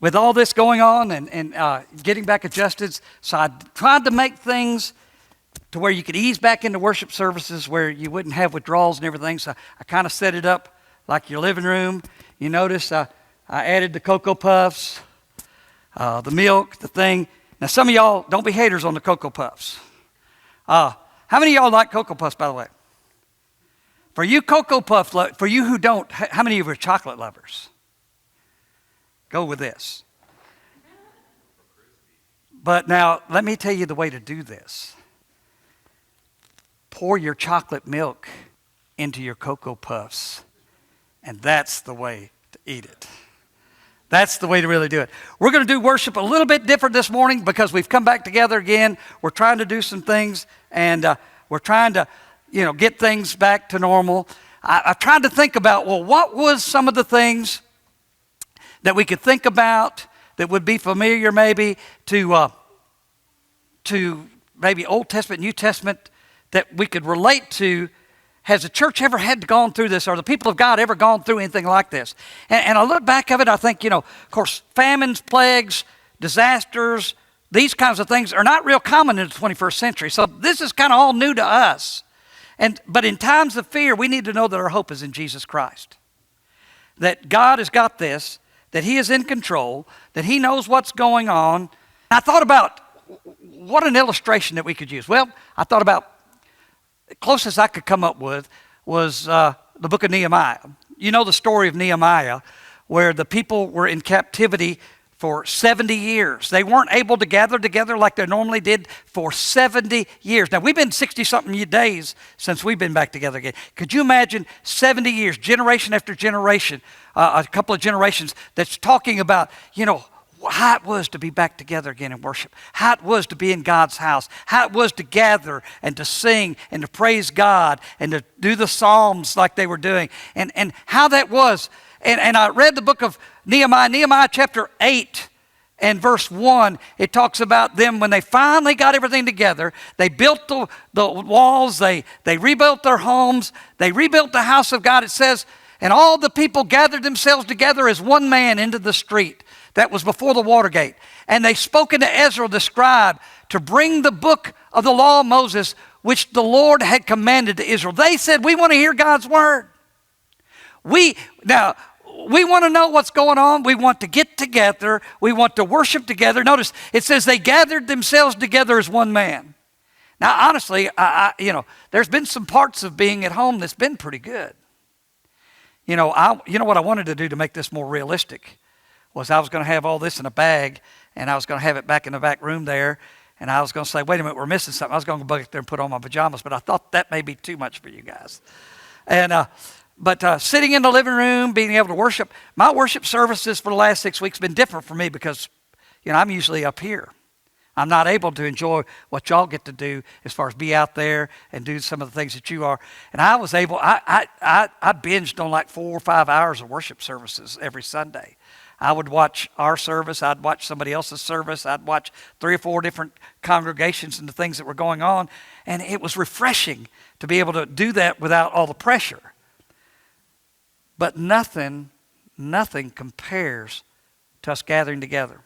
with all this going on and getting back adjusted, so I tried to make things to where you could ease back into worship services where you wouldn't have withdrawals and everything. So I kind of set it up like your living room. You notice I added the Cocoa Puffs, the milk, the thing. Now some of y'all, don't be haters on the Cocoa Puffs. How many of y'all like Cocoa Puffs, by the way? For you Cocoa Puff, for you who don't, how many of you are chocolate lovers? Go with this. But now, let me tell you the way to do this. Pour your chocolate milk into your Cocoa Puffs, and that's the way to eat it. That's the way to really do it. We're going to do worship a little bit different this morning because we've come back together again. We're trying to do some things, and we're trying to, get things back to normal. I tried to think about, what was some of the things that we could think about that would be familiar maybe to maybe Old Testament, New Testament, that we could relate to. Has the church ever had gone through this, or the people of God ever gone through anything like this? And I look back of it, I think, of course, famines, plagues, disasters, these kinds of things are not real common in the 21st century. So this is kind of all new to us. But in times of fear, we need to know that our hope is in Jesus Christ. That God has got this, that He is in control, that He knows what's going on. I thought about what an illustration that we could use. Well, I thought about, the closest I could come up with was the book of Nehemiah. You know the story of Nehemiah, where the people were in captivity for 70 years. They weren't able to gather together like they normally did for 70 years. Now, we've been 60-something days since we've been back together again. Could you imagine 70 years, generation after generation, a couple of generations that's talking about, how it was to be back together again in worship, how it was to be in God's house, how it was to gather and to sing and to praise God and to do the Psalms like they were doing, and how that was. And I read the book of Nehemiah chapter 8 and verse 1. It talks about them when they finally got everything together. They built the walls, they rebuilt their homes, they rebuilt the house of God. It says, and all the people gathered themselves together as one man into the street. That was before the Watergate. And they spoke unto Ezra the scribe to bring the book of the law of Moses, which the Lord had commanded to Israel. They said, we want to hear God's word. We want to know what's going on. We want to get together. We want to worship together. Notice, it says they gathered themselves together as one man. Now, honestly, there's been some parts of being at home that's been pretty good. What I wanted to do to make this more realistic was I was going to have all this in a bag, and I was going to have it back in the back room there, and I was going to say, wait a minute, we're missing something. I was going to go back there and put on my pajamas, but I thought that may be too much for you guys. But sitting in the living room, being able to worship, my worship services for the last 6 weeks have been different for me because, I'm usually up here. I'm not able to enjoy what y'all get to do as far as be out there and do some of the things that you are. And I was able, I binged on like 4 or 5 hours of worship services every Sunday. I would watch our service, I'd watch somebody else's service, I'd watch 3 or 4 different congregations and the things that were going on. And it was refreshing to be able to do that without all the pressure. But nothing compares to us gathering together.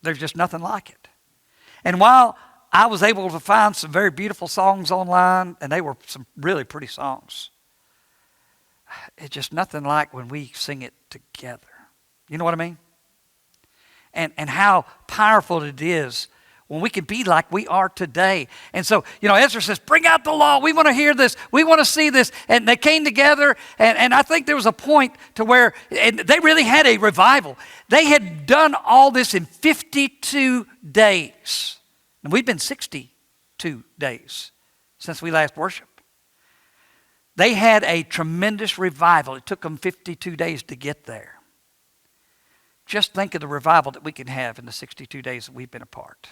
There's just nothing like it. And while I was able to find some very beautiful songs online, and they were some really pretty songs, it's just nothing like when we sing it together. You know what I mean? And how powerful it is when we can be like we are today. And so, Ezra says, bring out the law. We want to hear this. We want to see this. And they came together, and I think there was a point to where and they really had a revival. They had done all this in 52 days. And we've been 62 days since we last worshiped. They had a tremendous revival. It took them 52 days to get there. Just think of the revival that we can have in the 62 days that we've been apart.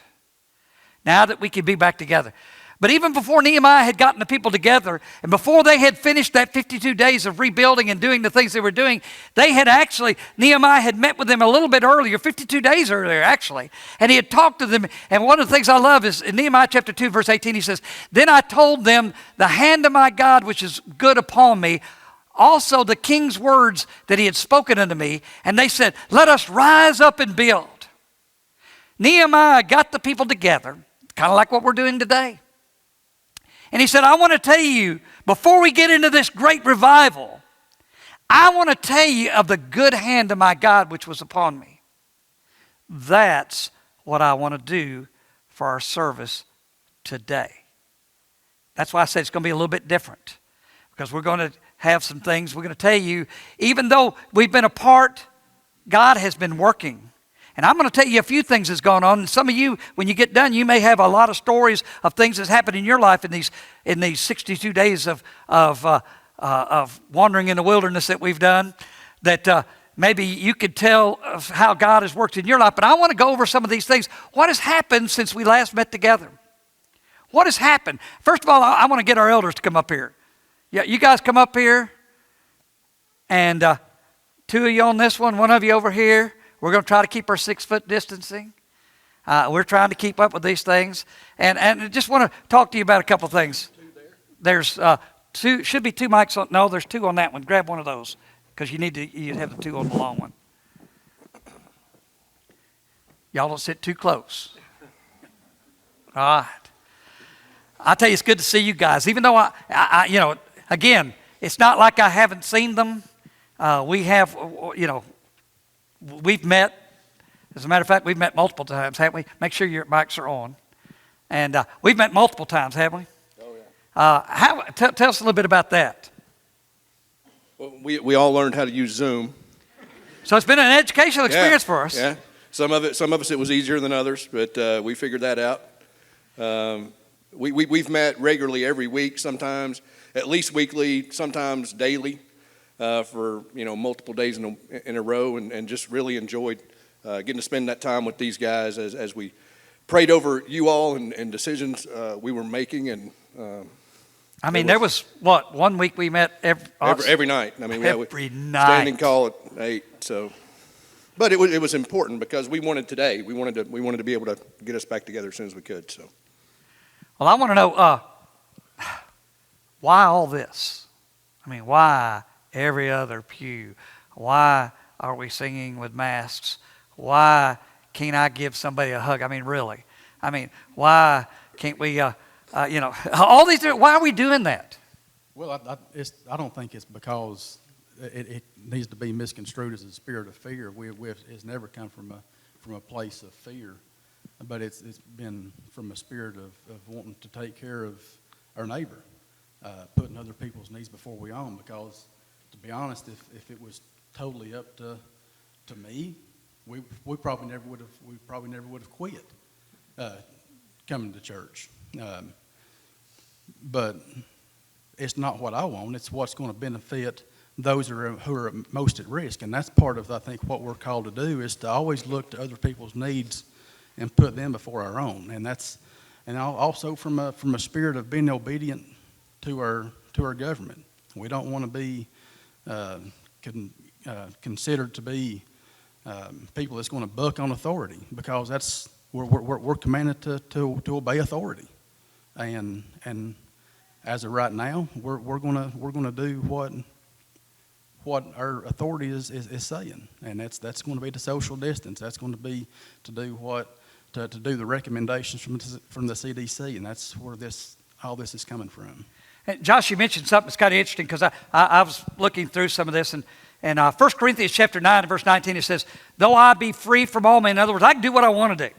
Now that we can be back together. But even before Nehemiah had gotten the people together, and before they had finished that 52 days of rebuilding and doing the things they were doing, Nehemiah had met with them a little bit earlier, 52 days earlier actually, and he had talked to them. And one of the things I love is in Nehemiah chapter 2, verse 18, he says, then I told them, the hand of my God which is good upon me, also the king's words that he had spoken unto me. And they said, let us rise up and build. Nehemiah got the people together, kind of like what we're doing today. And he said, I want to tell you, before we get into this great revival, I want to tell you of the good hand of my God which was upon me. That's what I want to do for our service today. That's why I said it's going to be a little bit different. Because we're going to have some things we're going to tell you. Even though we've been apart, God has been working. And I'm going to tell you a few things that's gone on. And some of you, when you get done, you may have a lot of stories of things that's happened in your life in these 62 days of wandering in the wilderness that we've done. That maybe you could tell of how God has worked in your life. But I want to go over some of these things. What has happened since we last met together? What has happened? First of all, I want to get our elders to come up here. Yeah, you guys come up here. And two of you on this one of you over here. We're going to try to keep our 6-foot distancing. We're trying to keep up with these things. And I just want to talk to you about a couple of things. There's two, should be 2 mics on. No, there's 2 on that one. Grab one of those because you have the 2 on the long one. Y'all don't sit too close. All right. I tell you, it's good to see you guys. Even though again, it's not like I haven't seen them. We have, we've met. As a matter of fact, we've met multiple times, haven't we? Make sure your mics are on. And we've met multiple times, haven't we? Oh, yeah. Tell us a little bit about that. Well, we all learned how to use Zoom. So it's been an educational experience for us. Yeah. Some of us it was easier than others, but we figured that out. We've met regularly every week, sometimes at least weekly, sometimes daily, for multiple days in a row, and just really enjoyed getting to spend that time with these guys as we prayed over you all and decisions we were making. And there was 1 week we met every night. Every night, standing call at 8. So, but it was important because we wanted to be able to get us back together as soon as we could. So, well, I want to know why all this. Why every other pew? Why are we singing with masks? Why can't I give somebody a hug? Really. Why can't we, all these, why are we doing that? Well, I don't think it's because it needs to be misconstrued as a spirit of fear. It's never come from a place of fear, but it's been from a spirit of wanting to take care of our neighbor, putting other people's needs before we own. Because, to be honest, if it was totally up to me, we probably never would have quit coming to church. But it's not what I want. It's what's going to benefit those who are most at risk. And that's part of, I think, what we're called to do, is to always look to other people's needs and put them before our own. And also from a spirit of being obedient to our government. We don't want to be considered to be people that's going to buck on authority, because we're commanded to obey authority. And as of right now, we're gonna do what our authority is saying, and that's going to be the social distance. That's going to be to do the recommendations from the CDC, and that's where all this is coming from. And Josh, you mentioned something that's kind of interesting, because I was looking through some of this, and 1 Corinthians chapter 9 and verse 19, it says, though I be free from all men, in other words, I can do what I want to do.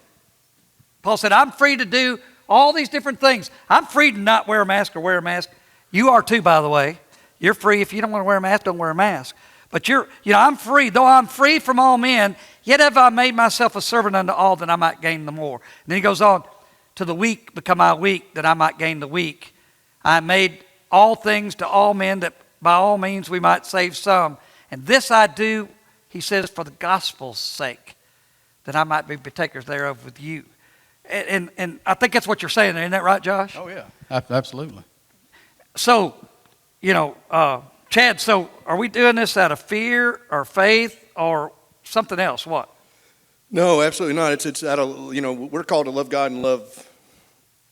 Paul said, I'm free to do all these different things. I'm free to not wear a mask or wear a mask. You are too, by the way. You're free. If you don't want to wear a mask, don't wear a mask. But I'm free. Though I'm free from all men, yet have I made myself a servant unto all, that I might gain the more. And then he goes on, to the weak become I weak, that I might gain the weak. I made all things to all men, that by all means we might save some. And this I do, he says, for the gospel's sake, that I might be partakers thereof with you. And I think that's what you're saying. Isn't that right, Josh? Oh, yeah. Absolutely. So, Chad, so are we doing this out of fear or faith or something else? What? No, absolutely not. It's out of, we're called to love God and love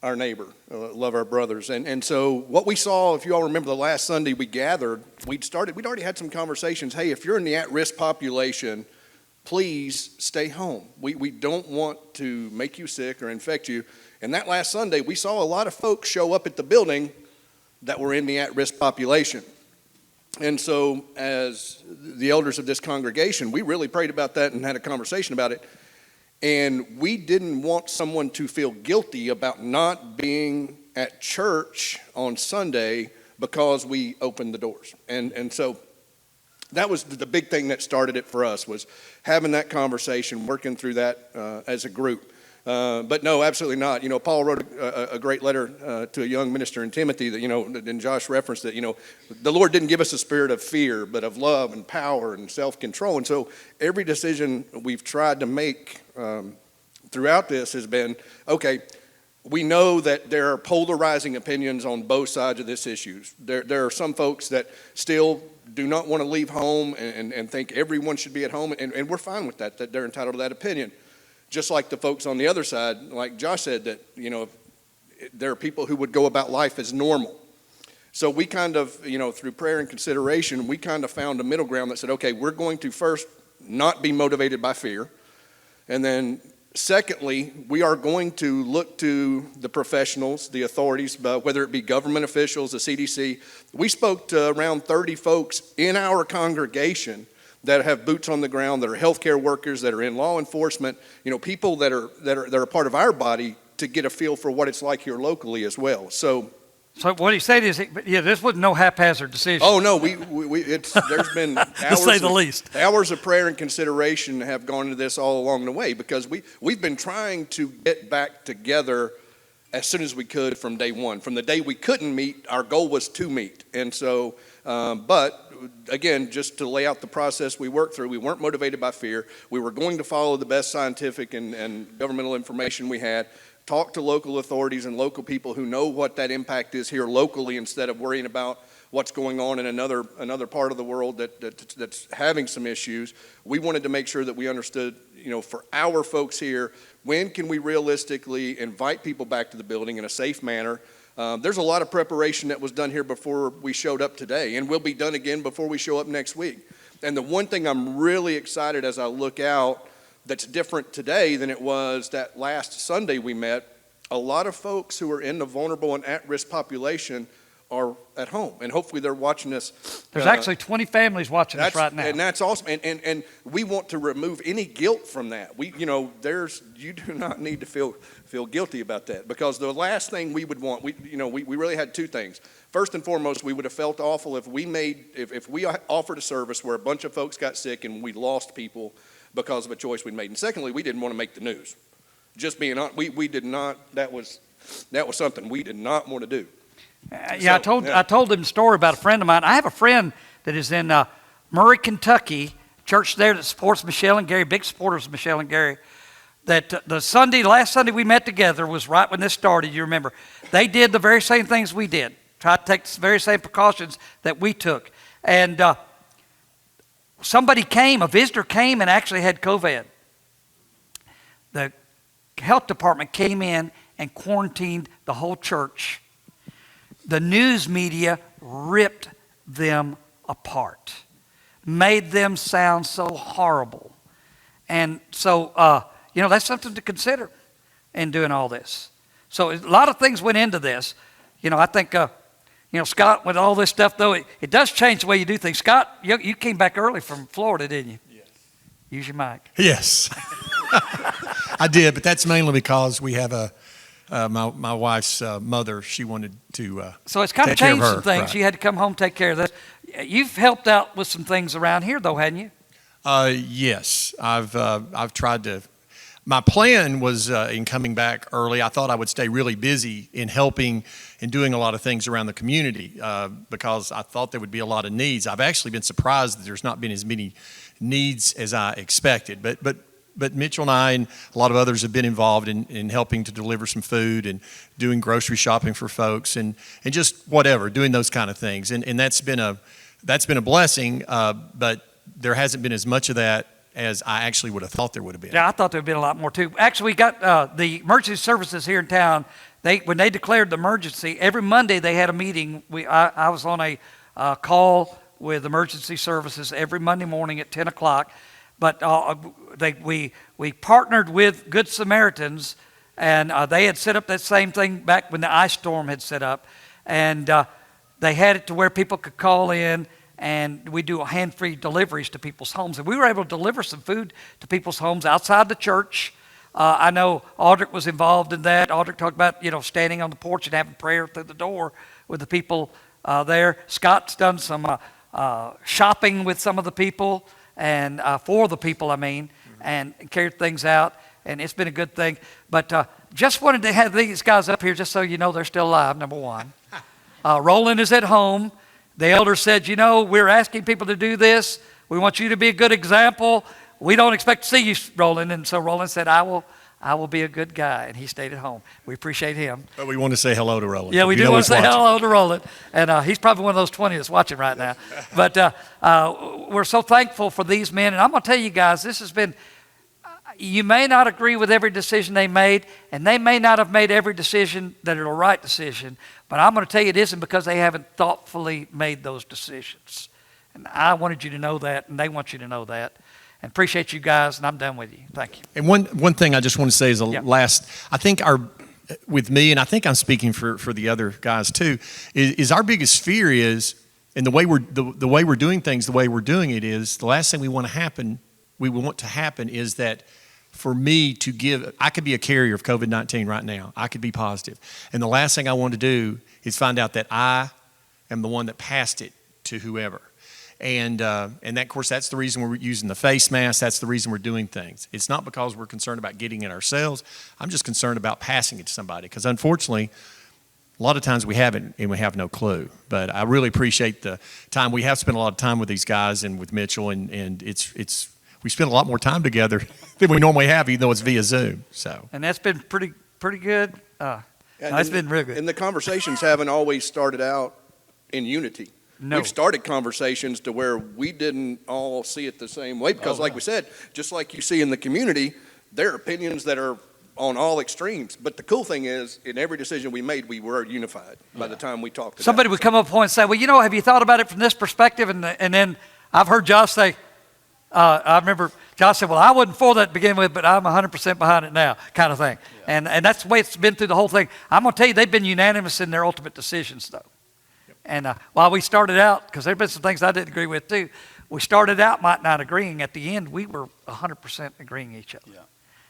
our neighbor, love our brothers. And so what we saw, if you all remember the last Sunday we gathered, we'd already had some conversations. Hey, if you're in the at-risk population, please stay home. We don't want to make you sick or infect you. And that last Sunday, we saw a lot of folks show up at the building that were in the at-risk population. And so as the elders of this congregation, we really prayed about that and had a conversation about it. And we didn't want someone to feel guilty about not being at church on Sunday because we opened the doors. And so that was the big thing that started it for us, was having that conversation, working through that as a group. But no, absolutely not. You know, Paul wrote a great letter to a young minister in Timothy that, and Josh referenced that, the Lord didn't give us a spirit of fear, but of love and power and self-control. And so every decision we've tried to make throughout this has been, okay, we know that there are polarizing opinions on both sides of this issue. There are some folks that still do not want to leave home and think everyone should be at home, and we're fine with that they're entitled to that opinion. Just like the folks on the other side, like Josh said, that, there are people who would go about life as normal. So we kind of, through prayer and consideration, we kind of found a middle ground that said, okay, we're going to first not be motivated by fear. And then secondly, we are going to look to the professionals, the authorities, whether it be government officials, the CDC. We spoke to around 30 folks in our congregation that have boots on the ground, that are healthcare workers, that are in law enforcement, people that are part of our body, to get a feel for what it's like here locally as well. So what he said is, this was no haphazard decision. Oh no, there's been hours, to say the least. Hours of prayer and consideration have gone into this all along the way, because we've been trying to get back together as soon as we could from day one. From the day we couldn't meet, our goal was to meet, and so, but again, just to lay out the process we worked through, we weren't motivated by fear. We were going to follow the best scientific and governmental information we had, talk to local authorities and local people who know what that impact is here locally, instead of worrying about what's going on in another part of the world that's having some issues. We wanted to make sure that we understood, for our folks here, when can we realistically invite people back to the building in a safe manner. There's a lot of preparation that was done here before we showed up today, and will be done again before we show up next week. And the one thing I'm really excited as I look out that's different today than it was that last Sunday we met, a lot of folks who are in the vulnerable and at-risk population are at home, and hopefully they're watching us. There's actually 20 families watching us right now. And that's awesome. And we want to remove any guilt from that. You do not need to feel guilty about that, because the last thing we would want, we really had two things. First and foremost, we would have felt awful if we offered a service where a bunch of folks got sick and we lost people because of a choice we made. And secondly, we didn't want to make the news. Just being honest, we did not. That was something we did not want to do. I told him a story about a friend of mine. I have a friend that is in Murray, Kentucky, church there that supports Michelle and Gary, big supporters of Michelle and Gary. That last Sunday we met together was right when this started, you remember. They did the very same things we did, tried to take the very same precautions that we took. And a visitor came and actually had COVID. The health department came in and quarantined the whole church. The news media ripped them apart, made them sound so horrible. And so, that's something to consider in doing all this. So a lot of things went into this. I think, Scott, with all this stuff, though, it does change the way you do things. Scott, you came back early from Florida, didn't you? Yes. Use your mic. Yes. I did, but that's mainly because we have my wife's mother. She wanted to so it's kind of take care changed her, some things. right. You had to come home, take care of this. You've helped out with some things around here, though, hadn't you? Yes, I've tried to. My plan was in coming back early, I thought I would stay really busy in helping and doing a lot of things around the community because I thought there would be a lot of needs. I've actually been surprised that there's not been as many needs as I expected. But Mitchell and I and a lot of others have been involved in helping to deliver some food and doing grocery shopping for folks and just whatever, doing those kind of things. And that's been a blessing, but there hasn't been as much of that as I actually would have thought there would have been. Yeah, I thought there would have been a lot more too. Actually, we got the emergency services here in town when they declared the emergency, every Monday they had a meeting. I was on a call with emergency services every Monday morning at 10 o'clock. But we partnered with Good Samaritans, and they had set up that same thing back when the ice storm had set up. And they had it to where people could call in, and we do hand-free deliveries to people's homes. And we were able to deliver some food to people's homes outside the church. I know Audric was involved in that. Audric talked about, standing on the porch and having prayer through the door with the people there. Scott's done some shopping with some of the people, and for the people, and carried things out. And it's been a good thing. But just wanted to have these guys up here just so you know they're still alive, number one. Roland is at home. The elder said, we're asking people to do this. We want you to be a good example. We don't expect to see you, Roland. And so Roland said, I will be a good guy. And he stayed at home. We appreciate him. But we want to say hello to Roland. Yeah, we do want to say hello to Roland. And he's probably one of those 20 that's watching right now. But we're so thankful for these men. And I'm going to tell you guys, this has been, you may not agree with every decision they made, and they may not have made every decision that is the right decision. But I'm going to tell you it isn't because they haven't thoughtfully made those decisions. And I wanted you to know that, and they want you to know that. And appreciate you guys, and I'm done with you. Thank you. And one thing I just want to say is last, I think with me, and I think I'm speaking for the other guys too, is our biggest fear is, and the way we're doing things, the way we're doing it is, the last thing we want to happen is that for me to give, I could be a carrier of COVID-19 right now. I could be positive. And the last thing I want to do is find out that I am the one that passed it to whoever. And that, of course, that's the reason we're using the face mask. That's the reason we're doing things. It's not because we're concerned about getting it ourselves. I'm just concerned about passing it to somebody, because unfortunately, a lot of times we haven't, and we have no clue. But I really appreciate the time. We have spent a lot of time with these guys and with Mitchell, and we spend a lot more time together than we normally have, even though it's via Zoom. So. And that's been pretty good. It's been real good. And the conversations haven't always started out in unity. No. We've started conversations to where we didn't all see it the same way because, like we said, just like you see in the community, there are opinions that are on all extremes. But the cool thing is, in every decision we made, we were unified by the time we talked. Somebody would come up and say, well, have you thought about it from this perspective? And then I've heard Josh say, I remember Josh said, well, I wasn't for that to begin with, but I'm 100% behind it now, kind of thing. Yeah. And that's the way it's been through the whole thing. I'm going to tell you, they've been unanimous in their ultimate decisions, though. And while we started out, because there have been some things I didn't agree with too, we started out might not agreeing. At the end, we were 100% agreeing each other. Yeah.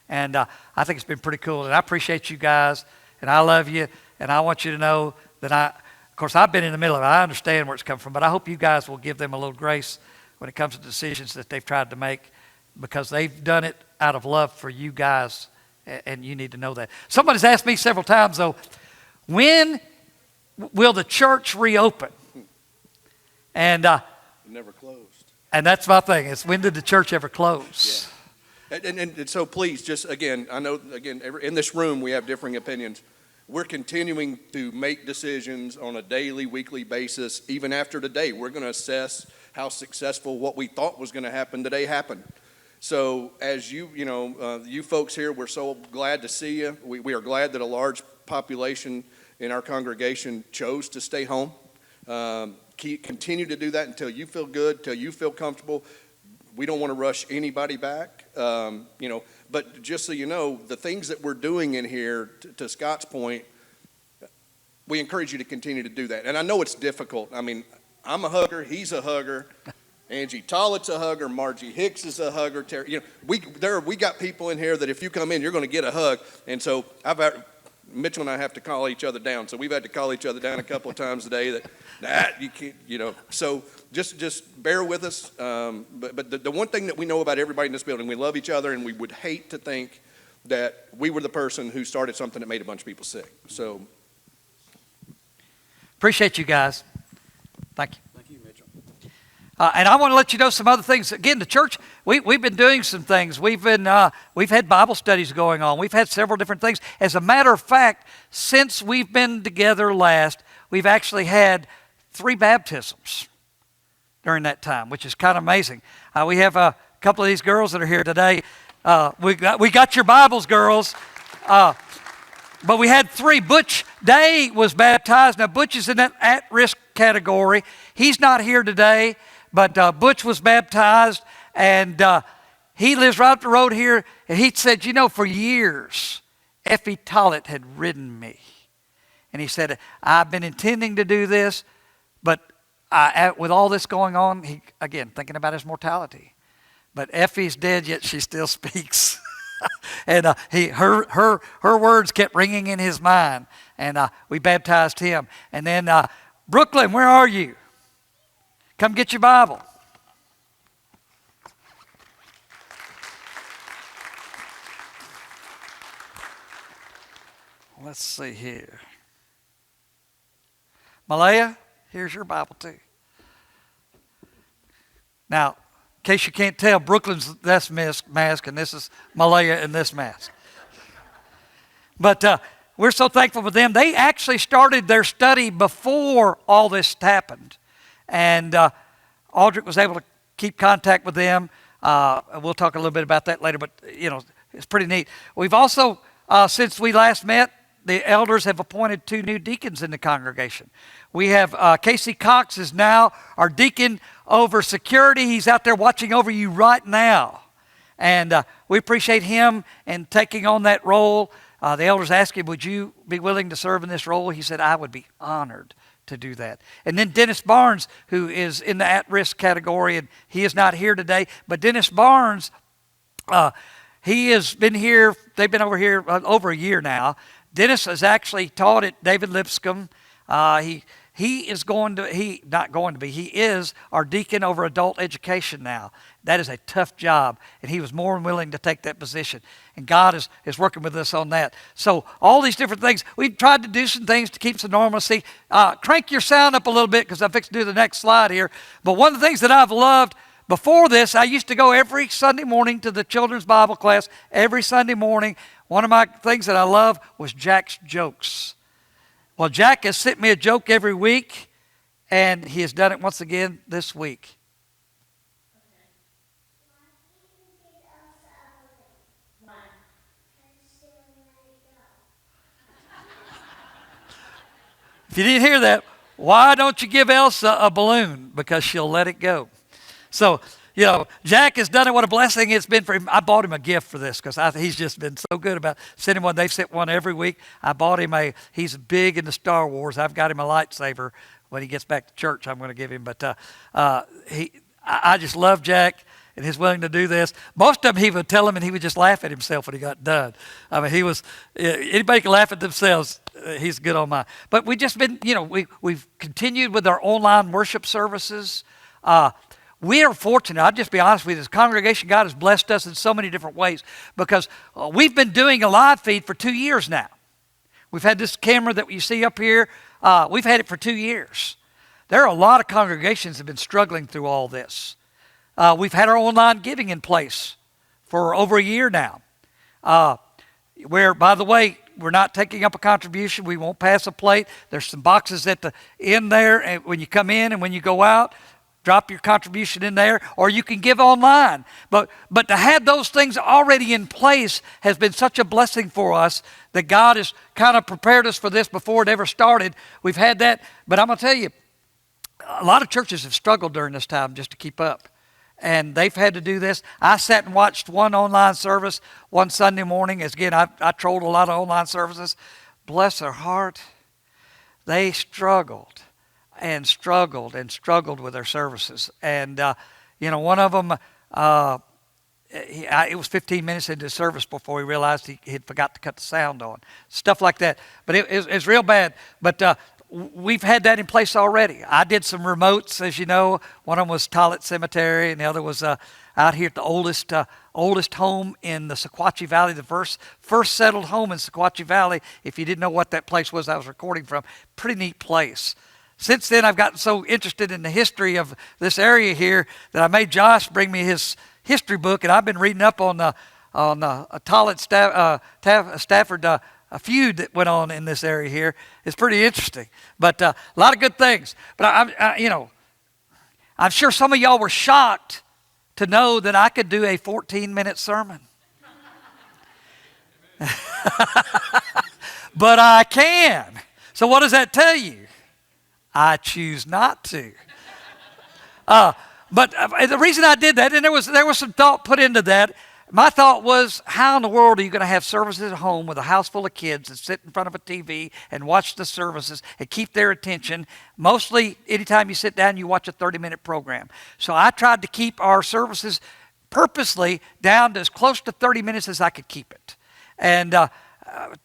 And I think it's been pretty cool. And I appreciate you guys, and I love you, and I want you to know that of course, I've been in the middle of it. I understand where it's come from, but I hope you guys will give them a little grace when it comes to decisions that they've tried to make, because they've done it out of love for you guys, and you need to know that. Somebody's asked me several times, though, when will the church reopen? And it never closed. And that's my thing. It's when did the church ever close? Yeah. And so please, just again, I know in this room we have differing opinions. We're continuing to make decisions on a daily, weekly basis. Even after today, we're going to assess how successful what we thought was going to happen today happened. So as you folks here, we're so glad to see you. We are glad that a large population in our congregation chose to stay home. Continue to do that until you feel good, until you feel comfortable. We don't want to rush anybody back, but just so you know, the things that we're doing in here, to Scott's point, we encourage you to continue to do that. And I know it's difficult. I mean, I'm a hugger, he's a hugger, Angie Tollett's a hugger, Margie Hicks is a hugger. Terry, we got people in here that if you come in, you're going to get a hug. And so Mitchell and I have to call each other down. So we've had to call each other down a couple of times today that you can't, So just bear with us. But the one thing that we know about everybody in this building, we love each other, and we would hate to think that we were the person who started something that made a bunch of people sick. So appreciate you guys. Thank you. Thank you, Mitchell. And I want to let you know some other things. Again, the church, we've been doing some things. We've had Bible studies going on. We've had several different things. As a matter of fact, since we've been together last, we've actually had 3 baptisms during that time, which is kind of amazing. We have a couple of these girls that are here today. We got your Bibles, girls. But we had three. Butch Day was baptized. Now, Butch is in that at-risk category. He's not here today, but Butch was baptized, and he lives right up the road here. And he said, for years, Effie Tollett had ridden me. And he said, I've been intending to do this, but with all this going on, he, again, thinking about his mortality. But Effie's dead, yet she still speaks. And her words kept ringing in his mind. And we baptized him. And then, Brooklyn, where are you? Come get your Bible. Let's see here. Malaya, here's your Bible too. Now, in case you can't tell, Brooklyn's this mask, and this is Malaya in this mask. But we're so thankful for them. They actually started their study before all this happened. And Aldrich was able to keep contact with them. We'll talk a little bit about that later, but, it's pretty neat. We've also, since we last met, the elders have appointed 2 new deacons in the congregation. We have Casey Cox is now our deacon over security. He's out there watching over you right now. And we appreciate him and taking on that role. The elders asked him, would you be willing to serve in this role? He said, I would be honored to do that. And then Dennis Barnes, who is in the at-risk category, and he is not here today. But Dennis Barnes, he has been here, they've been over here over a year now. Dennis has actually taught at David Lipscomb. He is our deacon over adult education now. That is a tough job, and he was more than willing to take that position. And God is working with us on that. So all these different things, we've tried to do some things to keep some normalcy. Crank your sound up a little bit because I'm fixing to do the next slide here. But one of the things that I've loved before this, I used to go every Sunday morning to the children's Bible class, every Sunday morning. One of my things that I love was Jack's jokes. Well, Jack has sent me a joke every week, and he has done it once again this week. If you didn't hear that, why don't you give Elsa a balloon? Because she'll let it go. So, Jack has done it. What a blessing it's been for him. I bought him a gift for this because he's just been so good about sending one. They've sent one every week. I bought him he's big into Star Wars. I've got him a lightsaber. When he gets back to church, I'm going to give him. But I just love Jack and he's willing to do this. Most of them he would tell him and he would just laugh at himself when he got done. I mean, anybody can laugh at themselves. He's good on mine. But we just been, we've continued with our online worship services. We are fortunate, I'll just be honest with you, this congregation, God has blessed us in so many different ways because we've been doing a live feed for 2 years now. We've had this camera that you see up here. We've had it for 2 years. There are a lot of congregations that have been struggling through all this. We've had our online giving in place for over a year now. Where, by the way, we're not taking up a contribution. We won't pass a plate. There's some boxes at the end there and when you come in and when you go out. Drop your contribution in there, or you can give online. But to have those things already in place has been such a blessing for us that God has kind of prepared us for this before it ever started. We've had that. But I'm going to tell you, a lot of churches have struggled during this time just to keep up. And they've had to do this. I sat and watched one online service one Sunday morning. Again, I trolled a lot of online services. Bless their heart. They struggled and struggled with their services. And, one of them, it was 15 minutes into the service before he realized he had forgot to cut the sound on. Stuff like that. But it's real bad. But we've had that in place already. I did some remotes, as you know. One of them was Tollett Cemetery, and the other was out here at the oldest home in the Sequatchie Valley, the first settled home in Sequatchie Valley. If you didn't know what that place was I was recording from, pretty neat place. Since then, I've gotten so interested in the history of this area here that I made Josh bring me his history book, and I've been reading up on a Tollett Stafford a feud that went on in this area here. It's pretty interesting, but a lot of good things. But I'm sure some of y'all were shocked to know that I could do a 14-minute sermon. but I can. So what does that tell you? I choose not to. But the reason I did that, and there was some thought put into that. My thought was, how in the world are you going to have services at home with a house full of kids that sit in front of a TV and watch the services and keep their attention? Mostly, anytime you sit down, you watch a 30-minute program. So I tried to keep our services purposely down to as close to 30 minutes as I could keep it. And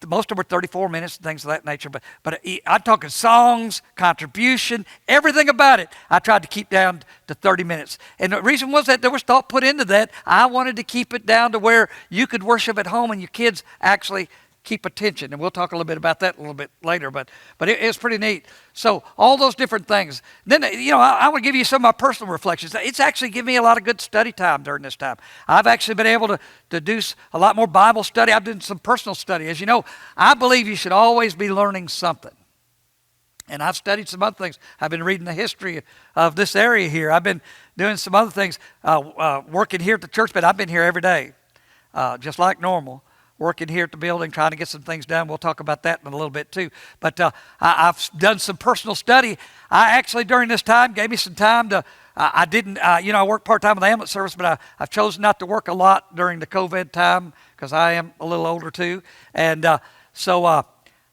most of them were 34 minutes and things of that nature. But I'm talking songs, contribution, everything about it. I tried to keep down to 30 minutes. And the reason was that there was thought put into that. I wanted to keep it down to where you could worship at home and your kids actually keep attention. And we'll talk a little bit about that a little bit later. But it's pretty neat. So all those different things. Then, I want to give you some of my personal reflections. It's actually given me a lot of good study time during this time. I've actually been able to do a lot more Bible study. I've done some personal study. As you know, I believe you should always be learning something. And I've studied some other things. I've been reading the history of this area here. I've been doing some other things, working here at the church, but I've been here every day, just like normal. Working here at the building, trying to get some things done. We'll talk about that in a little bit too. But I've done some personal study. I actually, during this time, gave me some time to, I work part-time with the ambulance service, but I've chosen not to work a lot during the COVID time because I am a little older too. And so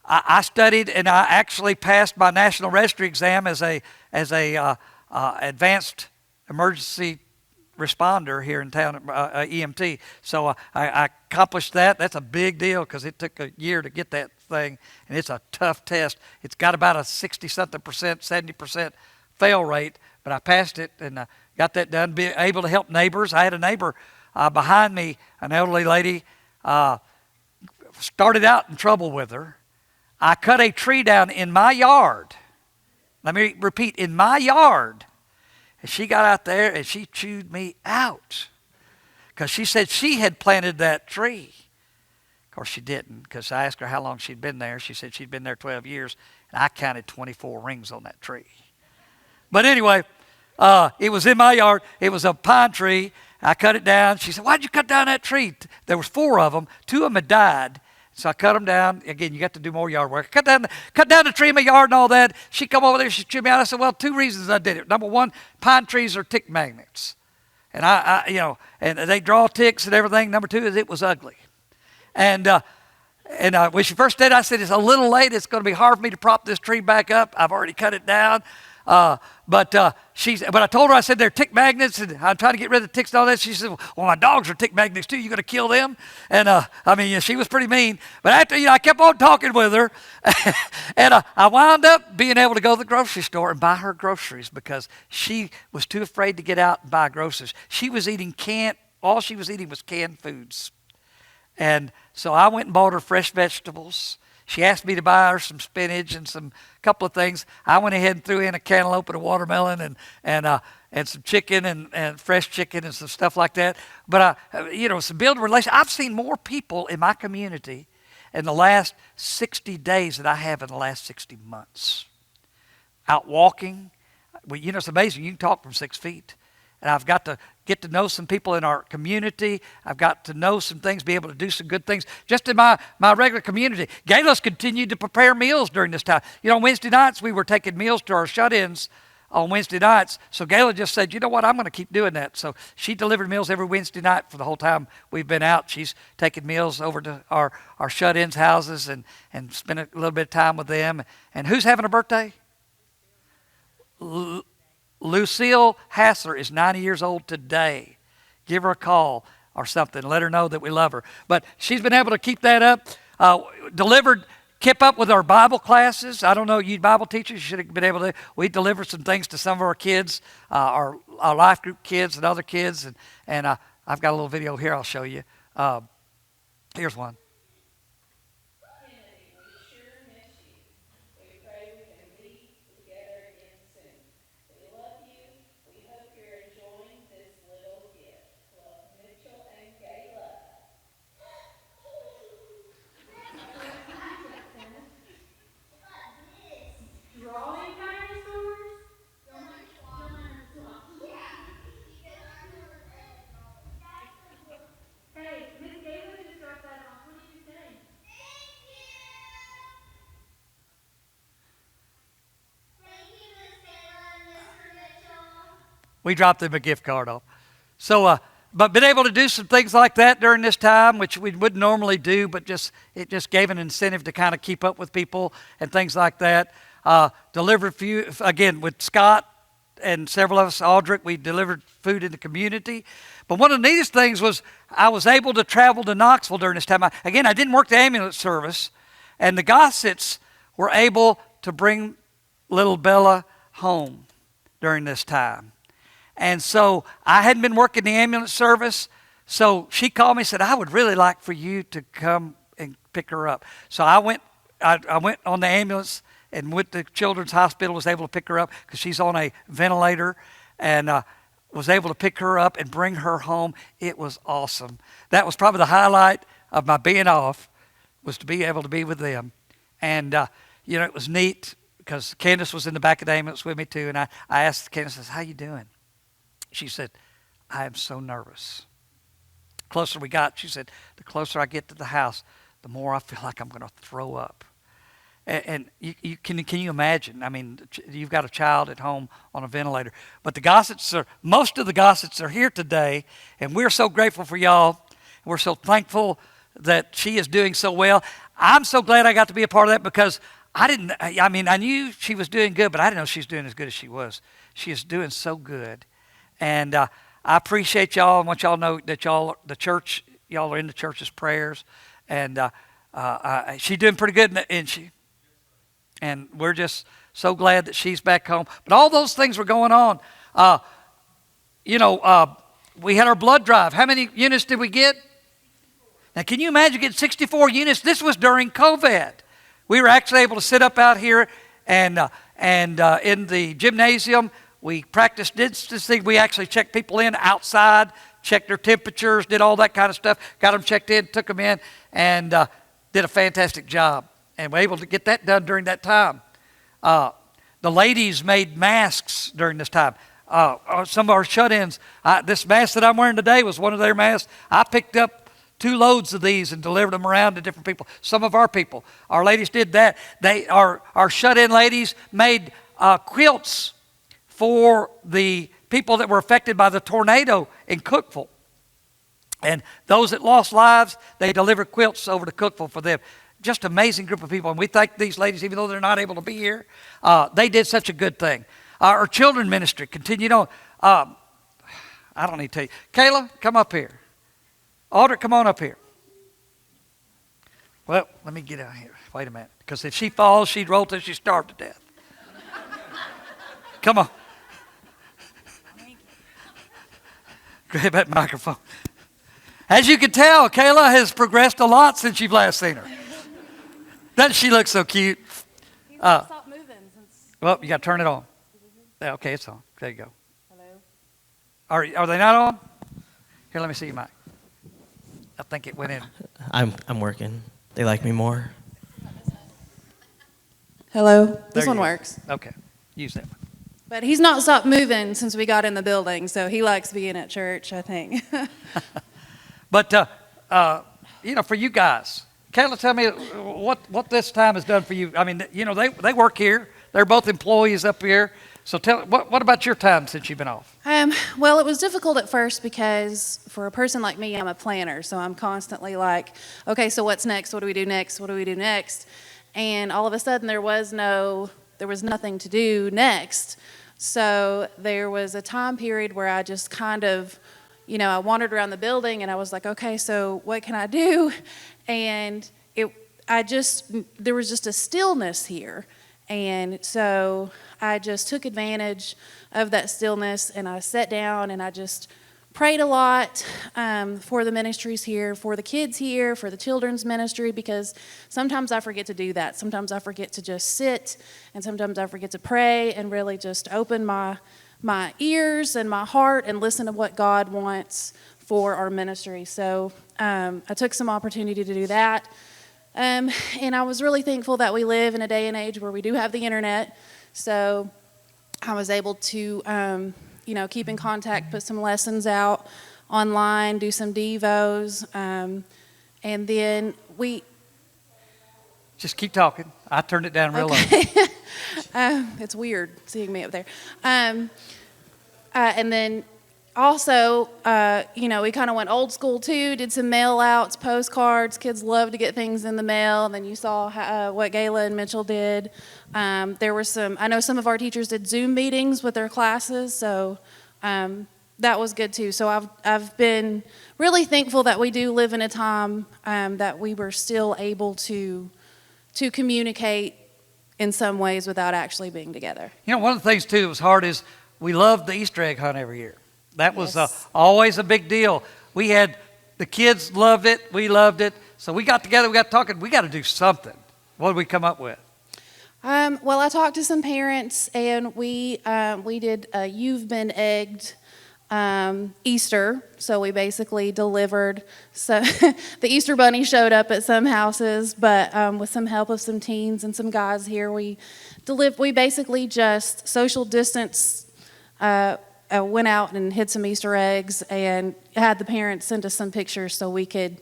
I studied, and I actually passed my National Registry exam as a advanced emergency responder here in town, EMT. So I accomplished that. That's a big deal because it took a year to get that thing, and it's a tough test. It's got about a 60-something percent, 70% fail rate, but I passed it and got that done. Be able to help neighbors. I had a neighbor behind me, an elderly lady, started out in trouble with her. I cut a tree down in my yard. Let me repeat, in my yard. And she got out there and she chewed me out because she said she had planted that tree. Of course, she didn't, because I asked her how long she'd been there. She said she'd been there 12 years, and I counted 24 rings on that tree. But anyway, it was in my yard. It was a pine tree. I cut it down. She said, "Why'd you cut down that tree?" There was 4 of them. 2 of them had died. So I cut them down. Again, you got to do more yard work. Cut down the tree in my yard and all that. She come over there, she chewed me out. I said, well, 2 reasons I did it. Number 1, pine trees are tick magnets. And and they draw ticks and everything. Number 2 is it was ugly. And when she first did it, I said, it's a little late. It's going to be hard for me to prop this tree back up. I've already cut it down. But I told her, I said, they're tick magnets, and I'm trying to get rid of the ticks and all that. She said, well, my dogs are tick magnets too. You going to kill them? And she was pretty mean. But after, I kept on talking with her, and I wound up being able to go to the grocery store and buy her groceries because she was too afraid to get out and buy groceries. She was eating all she was eating was canned foods. And so I went and bought her fresh vegetables. She asked me to buy her some spinach and some couple of things. I went ahead and threw in a cantaloupe and a watermelon and some chicken and fresh chicken and some stuff like that. But some building relations. I've seen more people in my community in the last 60 days than I have in the last 60 months. Out walking. Well, it's amazing. You can talk from 6 feet. And I've got to get to know some people in our community. I've got to know some things, be able to do some good things. Just in my regular community. Gayla's continued to prepare meals during this time. On Wednesday nights, we were taking meals to our shut-ins on Wednesday nights. So Gayla just said, you know what, I'm going to keep doing that. So she delivered meals every Wednesday night for the whole time we've been out. She's taken meals over to our shut-ins houses and spent a little bit of time with them. And who's having a birthday? Lucille Hassler is 90 years old today. Give her a call or something. Let her know that we love her. But she's been able to keep that up. Kept up with our Bible classes. I don't know, you Bible teachers, you should have been able to. We delivered some things to some of our kids, our life group kids and other kids. And I've got a little video here I'll show you. Here's one. We dropped them a gift card off. So, but been able to do some things like that during this time, which we wouldn't normally do, but it just gave an incentive to kind of keep up with people and things like that. Delivered again with Scott and several of us, Aldrich, we delivered food in the community. But one of the neatest things was I was able to travel to Knoxville during this time. I didn't work the ambulance service, and the Gossets were able to bring little Bella home during this time. And so I hadn't been working the ambulance service, so she called me and said, I would really like for you to come and pick her up. So I went on the ambulance and went to Children's Hospital, was able to pick her up because she's on a ventilator, and was able to pick her up and bring her home. It was awesome. That was probably the highlight of my being off, was to be able to be with them. And, it was neat because Candace was in the back of the ambulance with me too, and I asked Candace, how you doing? She said, I am so nervous. The closer we got, she said, the closer I get to the house, the more I feel like I'm going to throw up. And can you imagine? I mean, you've got a child at home on a ventilator. But most of the Gossets are here today, and we're so grateful for y'all. We're so thankful that she is doing so well. I'm so glad I got to be a part of that because I knew she was doing good, but I didn't know she was doing as good as she was. She is doing so good. And I appreciate y'all and want y'all to know that y'all are in the church's prayers. And she's doing pretty good, isn't she? And we're just so glad that she's back home. But all those things were going on. We had our blood drive. How many units did we get? Now, can you imagine getting 64 units? This was during COVID. We were actually able to sit up out here and in the gymnasium. We practiced distancing. We actually checked people in outside, checked their temperatures, did all that kind of stuff, got them checked in, took them in, and did a fantastic job. And we're able to get that done during that time. The ladies made masks during this time. Some of our shut-ins, this mask that I'm wearing today was one of their masks. I picked up 2 loads of these and delivered them around to different people. Some of our people, our ladies did that. Our shut-in ladies made quilts for the people that were affected by the tornado in Cookeville. And those that lost lives, they delivered quilts over to Cookeville for them. Just an amazing group of people. And we thank these ladies, even though they're not able to be here. They did such a good thing. Our children ministry continued on. I don't need to tell you. Kayla, come up here. Aldrich, come on up here. Well, let me get out here. Wait a minute. Because if she falls, she'd roll till she starved to death. Come on. Grab that microphone. As you can tell, Kayla has progressed a lot since you've last seen her. Doesn't she look so cute? Stop moving since. Well, you got to turn it on. Okay, it's on. There you go. Hello. Are they not on? Here, let me see your mic. I think it went in. I'm working. They like me more. Hello. There This one you go. works. Okay, use that one. But he's not stopped moving since we got in the building, so he likes being at church, I think. But, for you guys, Kayla, tell me what this time has done for you. I mean, they work here. They're both employees up here. So what about your time since you've been off? Well, it was difficult at first because for a person like me, I'm a planner. So I'm constantly like, okay, so what's next? What do we do next? What do we do next? And all of a sudden there was nothing to do next. So there was a time period where I just kind of, I wandered around the building and I was like, okay, so what can I do? And there was just a stillness here. And so I just took advantage of that stillness and I sat down and I just prayed a lot for the ministries here, for the kids here, for the children's ministry, because sometimes I forget to do that. Sometimes I forget to just sit, and sometimes I forget to pray and really just open my ears and my heart and listen to what God wants for our ministry. So I took some opportunity to do that. And I was really thankful that we live in a day and age where we do have the internet. So I was able to, keep in contact, put some lessons out online, do some devos. And then Just keep talking. I turned it down real low. it's weird seeing me up there. And then also, we kind of went old school too, did some mail outs, postcards. Kids love to get things in the mail. And then you saw what Gayla and Mitchell did. There were I know some of our teachers did Zoom meetings with their classes, so that was good too. So I've been really thankful that we do live in a time that we were still able to communicate in some ways without actually being together. One of the things too that was hard is we loved the Easter egg hunt every year. That was Yes. always a big deal. The kids loved it, we loved it. So we got together, we got talking, we got to do something. What did we come up with? Well, I talked to some parents, and we did a You've Been Egged Easter. So we basically delivered. So the Easter Bunny showed up at some houses, but with some help of some teens and some guys here, we basically just social distance. Went out and hid some Easter eggs and had the parents send us some pictures so we could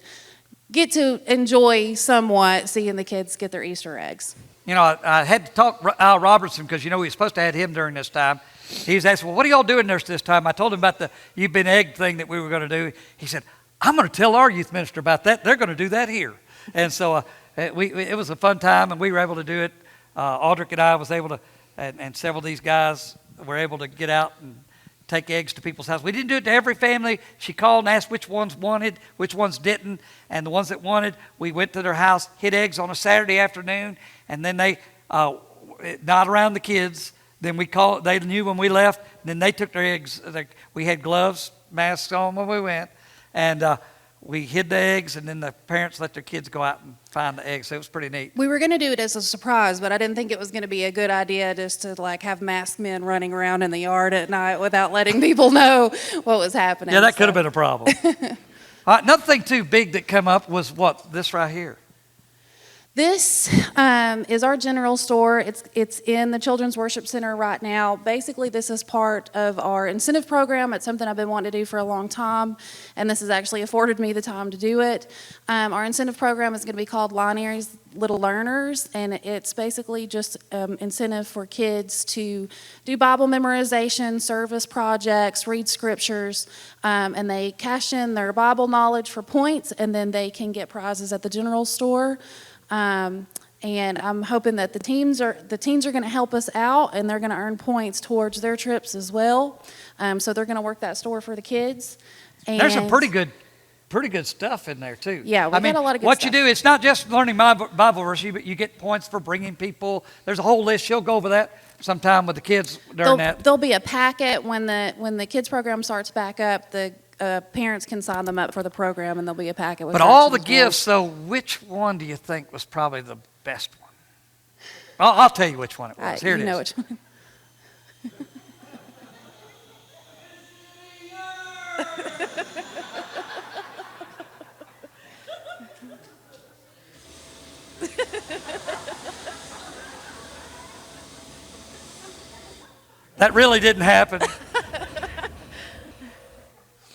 get to enjoy somewhat seeing the kids get their Easter eggs. I had to talk Al Robertson because, we were supposed to have him during this time. He was asking, well, what are y'all doing this time? I told him about the You've Been Egged thing that we were going to do. He said, I'm going to tell our youth minister about that. They're going to do that here. And so it was a fun time, and we were able to do it. Audric and I was able to, and several of these guys were able to get out and take eggs to people's houses. We didn't do it to every family. She called and asked which ones wanted, which ones didn't. And the ones that wanted, we went to their house, hid eggs on a Saturday afternoon, and then they, not around the kids, then they knew when we left, and then they took their eggs. We had gloves, masks on when we went, and we hid the eggs, and then the parents let their kids go out and find the eggs. So it was pretty neat. We were going to do it as a surprise, but I didn't think it was going to be a good idea just to have masked men running around in the yard at night without letting people know what was happening. Yeah, that could have been a problem. Another thing too big that came up was this right here. This is our general store. It's in the Children's Worship Center right now. Basically, this is part of our incentive program. It's something I've been wanting to do for a long time, and this has actually afforded me the time to do it. Our incentive program is going to be called Lionaire's Little Learners, and it's basically just incentive for kids to do Bible memorization, service projects, read scriptures, and they cash in their Bible knowledge for points, and then they can get prizes at the general store. And I'm hoping that the teens are going to help us out, and they're going to earn points towards their trips as well. So they're going to work that store for the kids. And there's some pretty good stuff in there too. Yeah, we got a lot of good what stuff. you do, it's not just learning Bible verses, but you get points for bringing people. There's a whole list. She'll go over that sometime with the kids during that. There'll be a packet when the kids program starts back up. The parents can sign them up for the program, and there'll be a packet with. But all the directions as well. gifts, though, which one do you think was probably the best one? I'll tell you which one it was. Here it is. You know which one. That really didn't happen.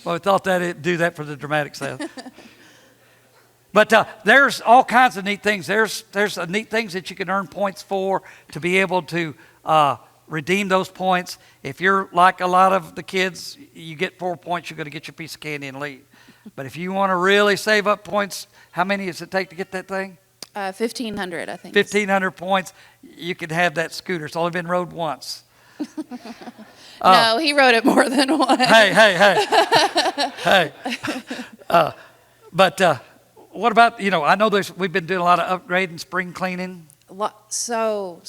Well, we thought that it'd do that for the dramatic sense. But there's all kinds of neat things. There's neat things that you can earn points for to be able to redeem those points. If you're like a lot of the kids, you get 4 points, you're going to get your piece of candy and leave. But if you want to really save up points, how many does it take to get that thing? 1,500, I think. 1,500 points, you can have that scooter. It's only been rode once. No, he rode it more than once. Hey. But what about, I know we've been doing a lot of upgrading, spring cleaning. So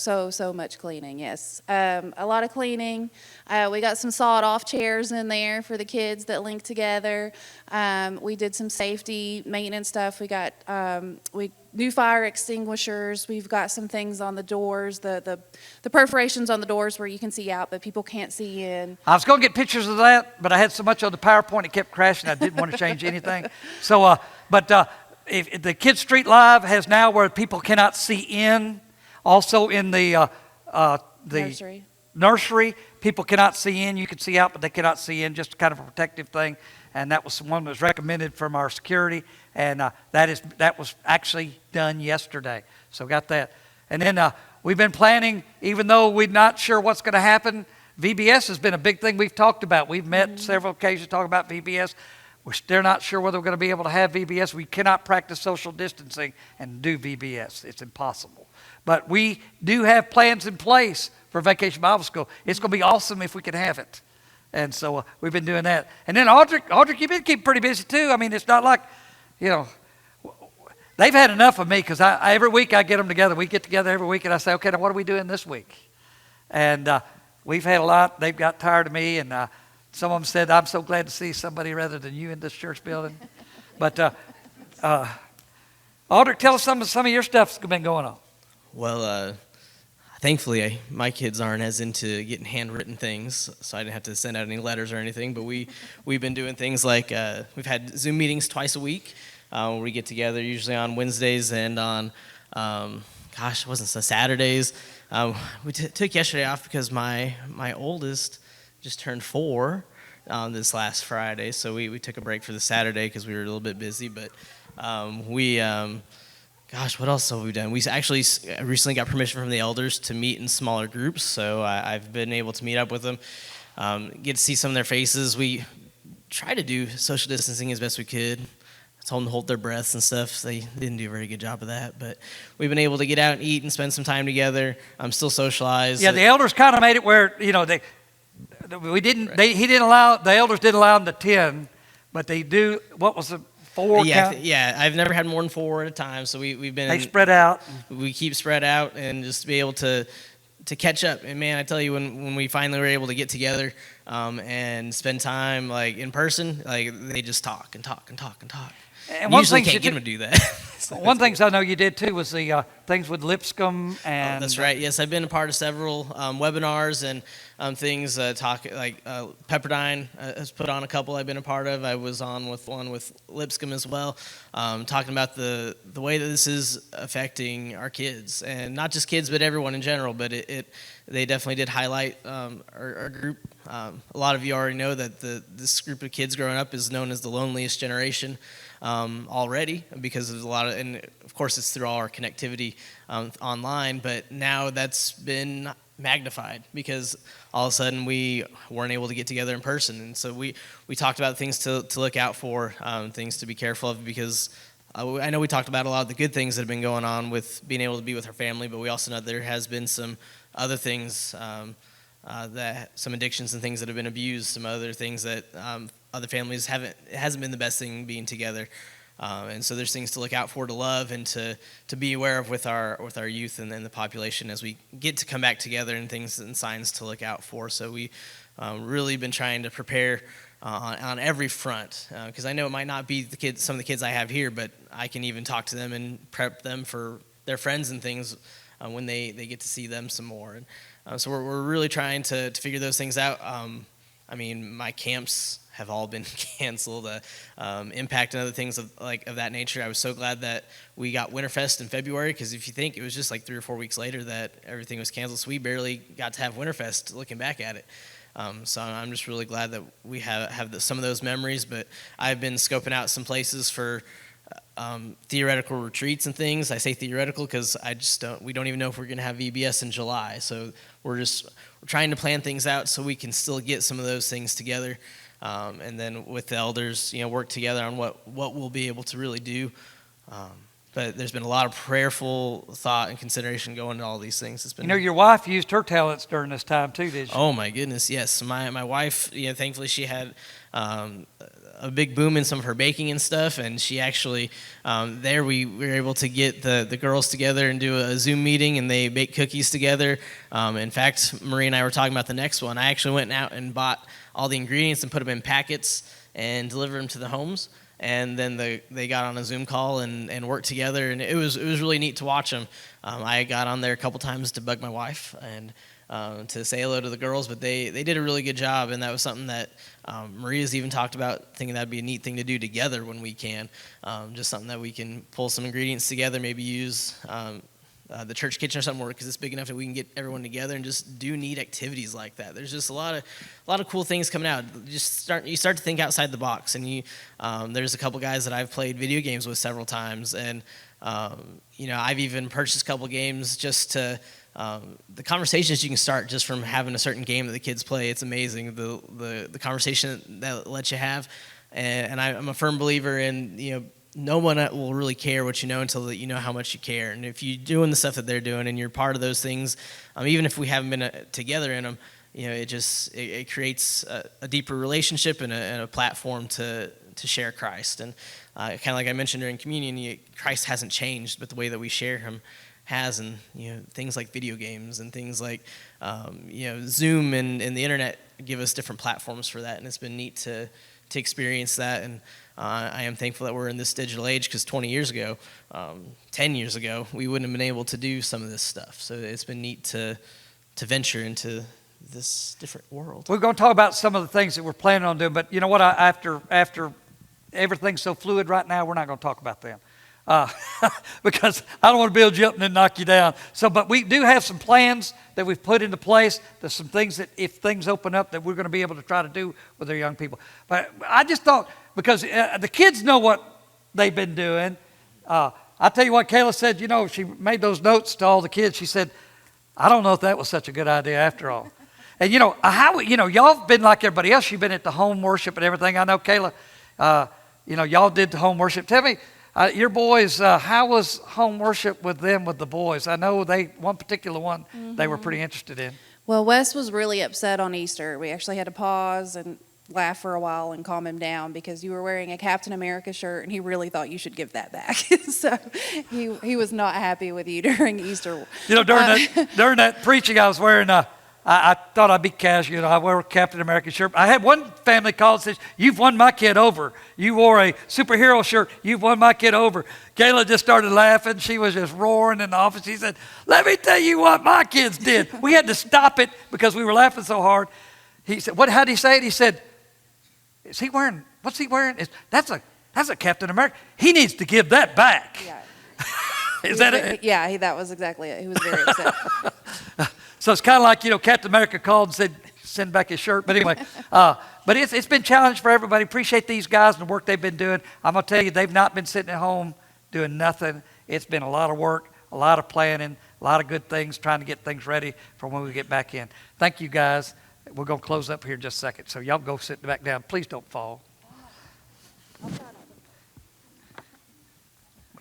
much cleaning, yes. A lot of cleaning. We got some sawed-off chairs in there for the kids that link together. We did some safety maintenance stuff. We got new fire extinguishers. We've got some things on the doors, the perforations on the doors where you can see out, but people can't see in. I was going to get pictures of that, but I had so much on the PowerPoint it kept crashing. I didn't want to change anything. So, if the Kids Street Live has now where people cannot see in. Also in the nursery, people cannot see in. You can see out, but they cannot see in. Just kind of a protective thing. And that was one that was recommended from our security. And that was actually done yesterday. So got that. And then we've been planning, even though we're not sure what's going to happen, VBS has been a big thing we've talked about. We've met several occasions talking about VBS. We're still not sure whether we're going to be able to have VBS. We cannot practice social distancing and do VBS. It's impossible. But we do have plans in place for Vacation Bible School. It's going to be awesome if we can have it. And so we've been doing that. And then Audrey, you've been keeping pretty busy too. I mean, it's not like, they've had enough of me because every week I get them together. We get together every week and I say, okay, now what are we doing this week? And we've had a lot. They've got tired of me. And some of them said, I'm so glad to see somebody rather than you in this church building. But Audrey, tell us some of your stuff's been going on. Well, thankfully, my kids aren't as into getting handwritten things, so I didn't have to send out any letters or anything. But we've been doing things like we've had Zoom meetings twice a week. Where we get together usually on Wednesdays and on, it wasn't so Saturdays. We took yesterday off because my oldest just turned 4 this last Friday, so we took a break for the Saturday because we were a little bit busy. But what else have we done? We actually recently got permission from the elders to meet in smaller groups, so I've been able to meet up with them, get to see some of their faces. We try to do social distancing as best we could. I told them to hold their breaths and stuff. They didn't do a very good job of that, but we've been able to get out and eat and spend some time together. I'm still socialized. Yeah, the elders kind of made it where, the elders didn't allow them to 10, but they do, what was the 4 count? Yeah, I've never had more than 4 at a time, so we've been... They spread out. We keep spread out and just be able to catch up. And man, I tell you, when we finally were able to get together and spend time like in person, like they just talk and talk and talk and talk. And one usually can't get them to do that. One thing I know you did too was the things with Lipscomb and. That's right. Yes, I've been a part of several webinars and things. Pepperdine has put on a couple I've been a part of. I was on with one with Lipscomb as well, talking about the way that this is affecting our kids, and not just kids, but everyone in general. But they definitely did highlight our group. A lot of you already know that this group of kids growing up is known as the loneliest generation. Already because of and of course it's through all our connectivity online, but now that's been magnified because all of a sudden we weren't able to get together in person, and so we talked about things to look out for, things to be careful of, because I know we talked about a lot of the good things that have been going on with being able to be with our family, but we also know there has been some other things, some addictions and things that have been abused, some other things that other families it hasn't been the best thing being together, and so there's things to look out for, to love, and to be aware of with our youth and the population as we get to come back together, and things and signs to look out for. So we really been trying to prepare on every front, because I know it might not be some of the kids I have here, but I can even talk to them and prep them for their friends and things when they get to see them some more. And so we're really trying to figure those things out. My camps have all been canceled, Impact and other things of that nature. I was so glad that we got Winterfest in February, because if you think, it was just like 3 or 4 weeks later that everything was canceled, so we barely got to have Winterfest looking back at it. So I'm just really glad that we have some of those memories, but I've been scoping out some places for theoretical retreats and things. I say theoretical because we don't even know if we're going to have VBS in July, so we're trying to plan things out so we can still get some of those things together. And then with the elders, work together on what we'll be able to really do. But there's been a lot of prayerful thought and consideration going into all these things. It's been, your wife used her talents during this time too, did she? Oh my goodness, yes. My wife, thankfully she had a big boom in some of her baking and stuff, and she actually we were able to get the girls together and do a Zoom meeting, and they bake cookies together. In fact, Marie and I were talking about the next one. I actually went out and bought all the ingredients and put them in packets and delivered them to the homes, and then they got on a Zoom call and worked together, and it was really neat to watch them. I got on there a couple times to bug my wife and to say hello to the girls, but they did a really good job, and that was something that Maria's even talked about, thinking that'd be a neat thing to do together when we can, just something that we can pull some ingredients together, maybe use the church kitchen or something, because it's big enough that we can get everyone together and just do neat activities like that. There's just a lot of cool things coming out. You start to think outside the box, and there's a couple guys that I've played video games with several times, and I've even purchased a couple games just to the conversations you can start just from having a certain game that the kids play. It's amazing the conversation that lets you have, and I'm a firm believer in, no one will really care what you know until that you know how much you care. And if you're doing the stuff that they're doing and you're part of those things, even if we haven't been together in them, it creates a deeper relationship and a platform to share Christ. And kind of like I mentioned during communion, Christ hasn't changed, but the way that we share him has. And things like video games and things like Zoom and the internet give us different platforms for that. And it's been neat to experience that. And I am thankful that we're in this digital age, because 20 years ago, 10 years ago, we wouldn't have been able to do some of this stuff. So it's been neat to venture into this different world. We're going to talk about some of the things that we're planning on doing, but you know what? After everything's so fluid right now, we're not going to talk about them. Because I don't want to build you up and then knock you down. But we do have some plans that we've put into place. There's some things that, if things open up, that we're going to be able to try to do with our young people. But I just thought, because the kids know what they've been doing. I tell you what, Kayla said, she made those notes to all the kids. She said, I don't know if that was such a good idea after all. And y'all have been like everybody else. You've been at the home worship and everything. I know, Kayla, y'all did the home worship. Tell me, your boys, how was home worship with them, with the boys? I know one particular one they were pretty interested in. Well, Wes was really upset on Easter. We actually had to pause and laugh for a while and calm him down, because you were wearing a Captain America shirt and he really thought you should give that back. So he was not happy with you during Easter. During that preaching, I was wearing I thought I'd be casual. I wore a Captain America shirt. I had one family call and said, "You've won my kid over. You wore a superhero shirt. You've won my kid over." Kayla just started laughing. She was just roaring in the office. She said, "Let me tell you what my kids did." We had to stop it because we were laughing so hard. He said, how did he say it? He said, what's he wearing? That's a Captain America. He needs to give that back. Yeah. Is that it? Yeah, that was exactly it. He was very upset. So it's kind of like, Captain America called and said, send back his shirt. But anyway, but it's been challenging for everybody. Appreciate these guys and the work they've been doing. I'm going to tell you, they've not been sitting at home doing nothing. It's been a lot of work, a lot of planning, a lot of good things, trying to get things ready for when we get back in. Thank you, guys. We're going to close up here in just a second. So y'all go sit back down. Please don't fall. Let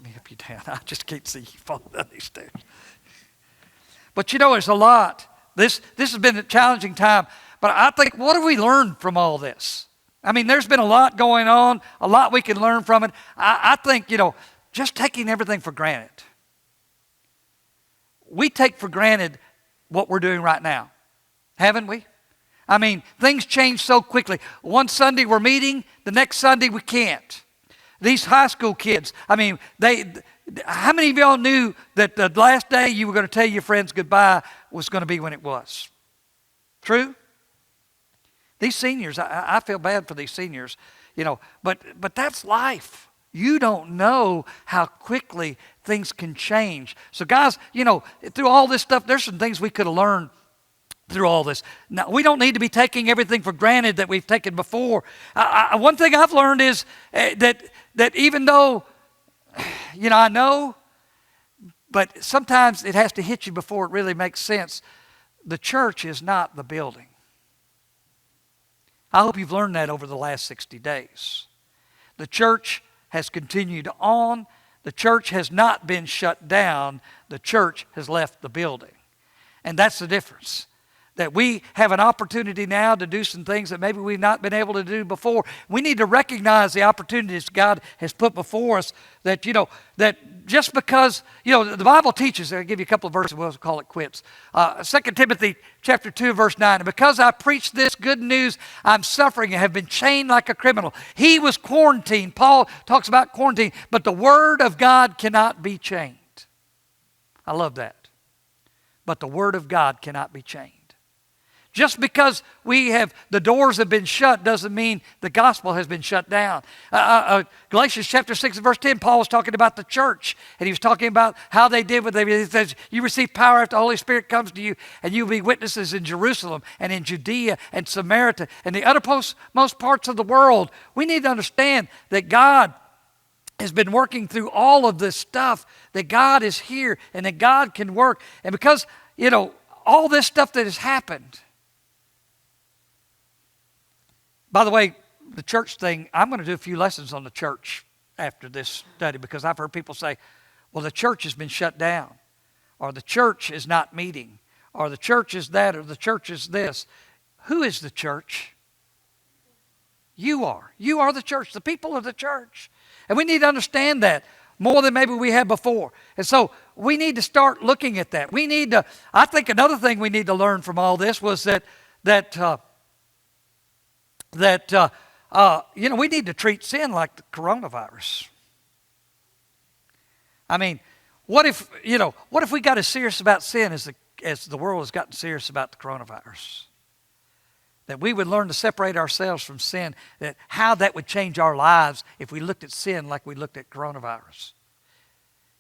me help you down. I just can't see you fall down these stairs. But there's a lot. This has been a challenging time. But I think, what have we learned from all this? I mean, there's been a lot going on, a lot we can learn from it. I think, just taking everything for granted. We take for granted what we're doing right now, haven't we? I mean, things change so quickly. One Sunday we're meeting, the next Sunday we can't. These high school kids, I mean, how many of y'all knew that the last day you were going to tell your friends goodbye was going to be when it was? True? These seniors, I feel bad for these seniors, but that's life. You don't know how quickly things can change. So guys, through all this stuff, there's some things we could have learned through all this. Now, we don't need to be taking everything for granted that we've taken before. One thing I've learned is that even though, I know, but sometimes it has to hit you before it really makes sense. The church is not the building. I hope you've learned that over the last 60 days. The church has continued on. The church has not been shut down. The church has left the building. And that's the difference. That we have an opportunity now to do some things that maybe we've not been able to do before. We need to recognize the opportunities God has put before us, that, that just because, the Bible teaches, I'll give you a couple of verses, we'll call it quits. 2 Timothy chapter 2, verse 9, "And because I preach this good news, I'm suffering and have been chained like a criminal." He was quarantined. Paul talks about quarantine, but the word of God cannot be chained. I love that. But the word of God cannot be chained. Just because the doors have been shut doesn't mean the gospel has been shut down. Galatians chapter 6 and verse 10, Paul was talking about the church, and he was talking about how they did what they did. He says, "You receive power after the Holy Spirit comes to you, and you'll be witnesses in Jerusalem and in Judea and Samaria and the uttermost parts of the world." We need to understand that God has been working through all of this stuff, that God is here and that God can work. And because all this stuff that has happened. By the way, the church thing, I'm going to do a few lessons on the church after this study, because I've heard people say, well, the church has been shut down, or the church is not meeting, or the church is that, or the church is this. Who is the church? You are. You are the church. The people of the church. And we need to understand that more than maybe we had before. And so we need to start looking at that. We need to, I think another thing we need to learn from all this was that we need to treat sin like the coronavirus. I mean, what if we got as serious about sin as the world has gotten serious about the coronavirus? That we would learn to separate ourselves from sin, that how that would change our lives if we looked at sin like we looked at coronavirus.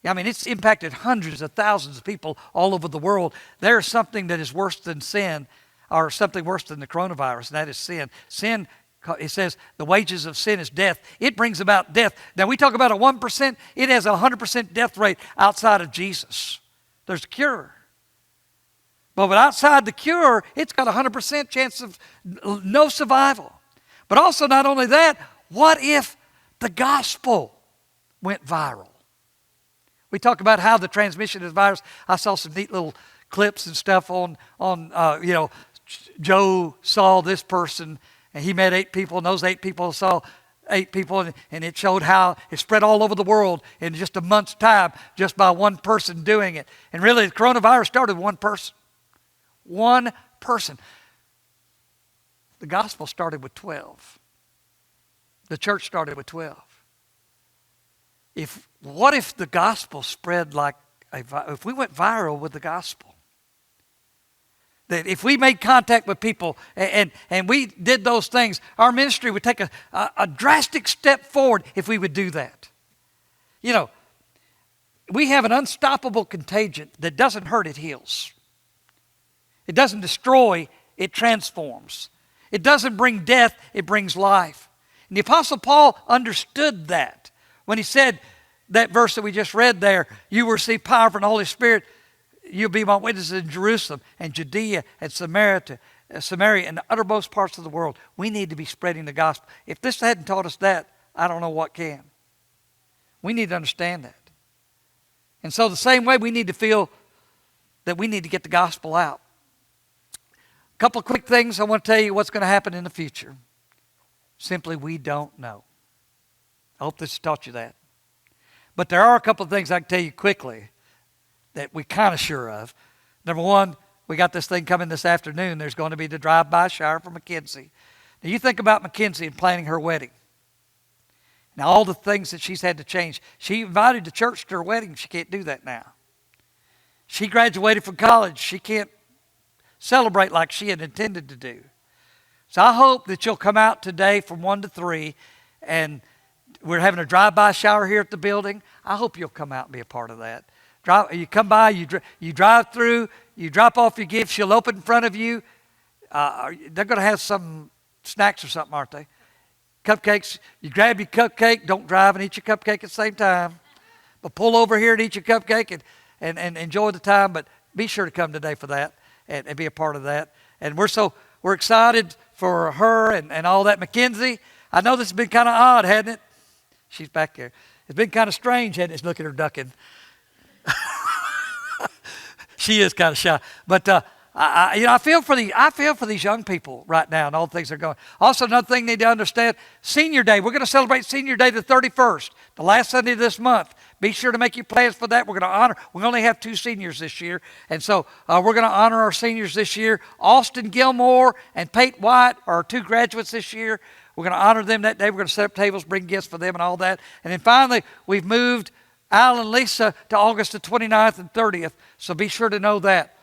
I mean, it's impacted hundreds of thousands of people all over the world. There is something that is worse than sin, or something worse than the coronavirus, and that is sin. Sin, it says, the wages of sin is death. It brings about death. Now, we talk about a 1%. It has a 100% death rate outside of Jesus. There's a cure. But outside the cure, it's got a 100% chance of no survival. But also, not only that, what if the gospel went viral? We talk about how the transmission of the virus. I saw some neat little clips and stuff on Joe saw this person, and he met 8 people, and those 8 people saw 8 people, and it showed how it spread all over the world in just a month's time, just by one person doing it. And really, the coronavirus started with one person. One person. The gospel started with 12. The church started with 12. What if the gospel spread if we went viral with the gospel? That if we made contact with people and we did those things, our ministry would take a drastic step forward if we would do that. We have an unstoppable contagion that doesn't hurt, it heals. It doesn't destroy, it transforms. It doesn't bring death, it brings life. And the Apostle Paul understood that when he said that verse that we just read there, you will receive power from the Holy Spirit. You'll be my witnesses in Jerusalem and Judea and Samaria and the uttermost parts of the world. We need to be spreading the gospel. If this hadn't taught us that, I don't know what can. We need to understand that. And so the same way we need to feel that we need to get the gospel out. A couple of quick things I want to tell you what's going to happen in the future. Simply, we don't know. I hope this has taught you that. But there are a couple of things I can tell you quickly that we're kind of sure of. Number one, we got this thing coming this afternoon. There's going to be the drive-by shower for Mackenzie. Now, you think about Mackenzie and planning her wedding. Now, all the things that she's had to change. She invited the church to her wedding. She can't do that now. She graduated from college. She can't celebrate like she had intended to do. So I hope that you'll come out today from 1 to 3, and we're having a drive-by shower here at the building. I hope you'll come out and be a part of that. You come by, you drive through, you drop off your gifts, she'll open in front of you. They're going to have some snacks or something, aren't they? Cupcakes. You grab your cupcake, don't drive and eat your cupcake at the same time. But pull over here and eat your cupcake and enjoy the time. But be sure to come today for that and be a part of that. And we're excited for her and all that. Mackenzie, I know this has been kind of odd, hasn't it? She's back there. It's been kind of strange, hasn't it? Look at her ducking. She is kind of shy. But I feel for these young people right now and all the things they're going. Also, another thing you need to understand, Senior Day. We're going to celebrate Senior Day the 31st, the last Sunday of this month. Be sure to make your plans for that. We're going to honor. We only have 2 seniors this year, and so we're going to honor our seniors this year. Austin Gilmore and Pate White are our 2 graduates this year. We're going to honor them that day. We're going to set up tables, bring gifts for them and all that. And then finally, we've moved Al and Lisa to August the 29th and 30th, so be sure to know that.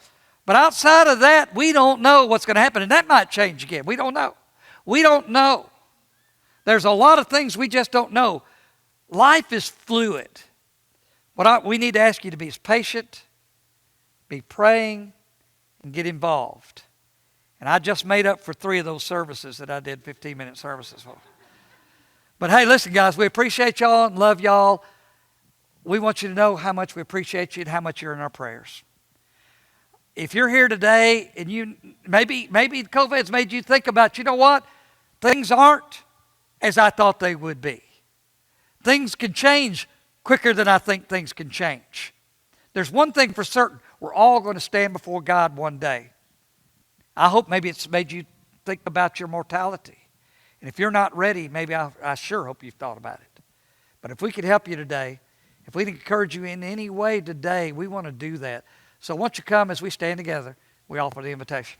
But outside of that, we don't know what's going to happen, and that might change again. We don't know. We don't know. There's a lot of things we just don't know. Life is fluid. We need to ask you to be as patient, be praying, and get involved. And I just made up for 3 of those services that I did 15-minute services for. But hey, listen, guys, we appreciate y'all and love y'all. We want you to know how much we appreciate you and how much you're in our prayers. if you're here today and maybe COVID's made you think about, you know what? Things aren't as I thought they would be. Things can change quicker than I think things can change. There's one thing for certain. We're all going to stand before God one day. I hope maybe it's made you think about your mortality. And if you're not ready, maybe I sure hope you've thought about it. But if we could help you today, if we can encourage you in any way today, we want to do that. So won't you come as we stand together, we offer the invitation.